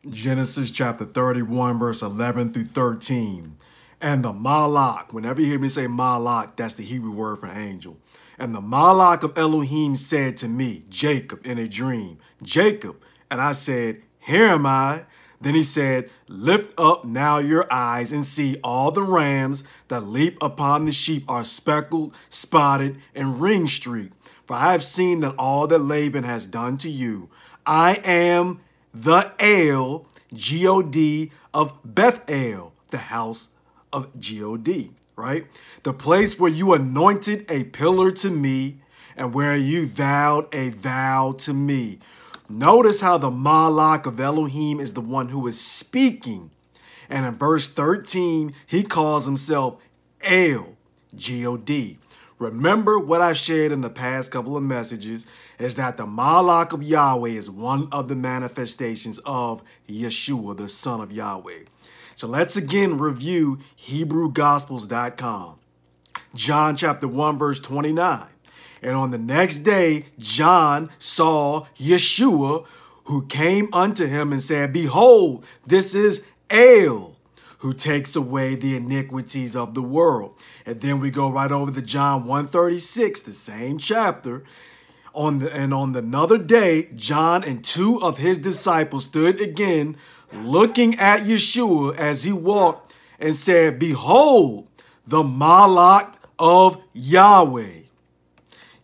Genesis chapter 31, verse 11 through 13. And the Malak, whenever you hear me say Malak, that's the Hebrew word for angel. And the Malak of Elohim said to me, Jacob, in a dream, Jacob. And I said, here am I. Then he said, lift up now your eyes and see all the rams that leap upon the sheep are speckled, spotted, and ring-streaked. For I have seen that all that Laban has done to you. I am the El, G-O-D, of Bethel, the house of G-O-D, right? The place where you anointed a pillar to me and where you vowed a vow to me. Notice how the Malak of Elohim is the one who is speaking. And in verse 13, he calls himself El, G-O-D. Remember what I've shared in the past couple of messages is that the Malak of Yahweh is one of the manifestations of YESHUA, the Son of Yahweh. So let's again review HebrewGospels.com. John chapter 1, verse 29. And on the next day, John saw YESHUA, who came unto him and said, behold, this is El, who takes away the iniquities of the world. And then we go right over to John 1:36, the same chapter. On another day, John and two of his disciples stood again, looking at YESHUA as he walked, and said, behold, the Malak of Yahweh.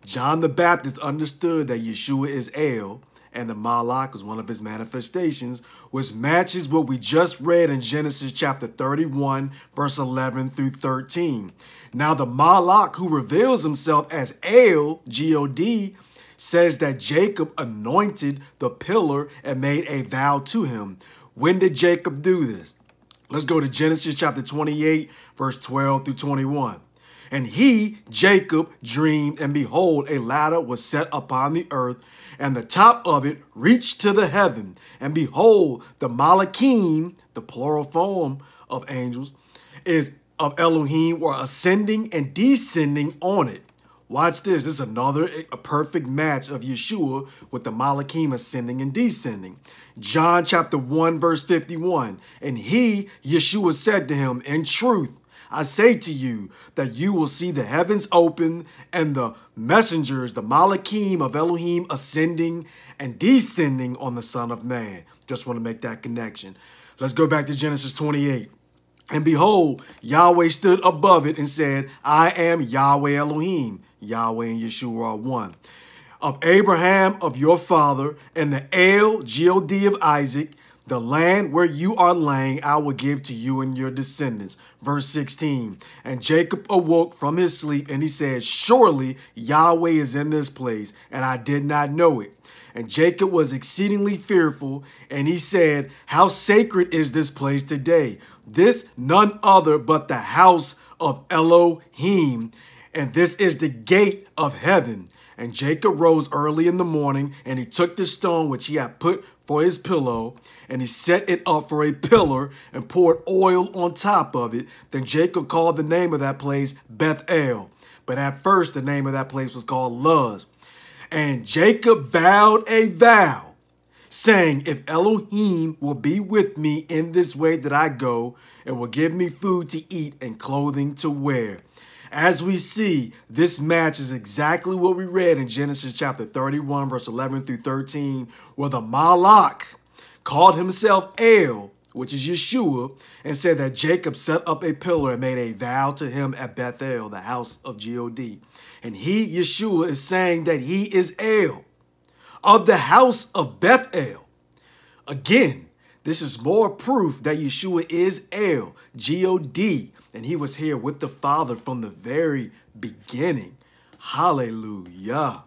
John the Baptist understood that YESHUA is El, and the Malak is one of his manifestations, which matches what we just read in Genesis chapter 31, verse 11 through 13. Now the Malak who reveals himself as El, G-O-D, says that Jacob anointed the pillar and made a vow to him. When did Jacob do this? Let's go to Genesis chapter 28, verse 12 through 21. And he, Jacob, dreamed, and behold, a ladder was set upon the earth, and the top of it reached to the heaven. And behold, the Malachim, the plural form of angels, is of Elohim, were ascending and descending on it. Watch this. This is a perfect match of YESHUA with the Malachim ascending and descending. John chapter 1, verse 51. And he, YESHUA, said to him, in truth, I say to you that you will see the heavens open and the messengers, the Malachim of Elohim, ascending and descending on the Son of Man. Just want to make that connection. Let's go back to Genesis 28. And behold, Yahweh stood above it and said, I am Yahweh Elohim. Yahweh and YESHUA are one. Of Abraham, of your father, and the El, G-O-D of Isaac, the land where you are laying, I will give to you and your descendants. Verse 16. And Jacob awoke from his sleep, and he said, surely Yahweh is in this place, and I did not know it. And Jacob was exceedingly fearful, and he said, how sacred is this place today? This none other but the house of Elohim, and this is the gate of heaven. And Jacob rose early in the morning, and he took the stone which he had put for his pillow, and he set it up for a pillar and poured oil on top of it. Then Jacob called the name of that place Bethel. But at first the name of that place was called Luz. And Jacob vowed a vow, saying, if Elohim will be with me in this way that I go, and will give me food to eat and clothing to wear. As we see, this matches exactly what we read in Genesis chapter 31, verse 11 through 13, where the Malak called himself El, which is YESHUA, and said that Jacob set up a pillar and made a vow to him at Bethel, the house of G-O-D. And he, YESHUA, is saying that he is El, of the house of Bethel. Again, this is more proof that YESHUA is El, G-O-D, and he was here with the Father from the very beginning. Hallelujah.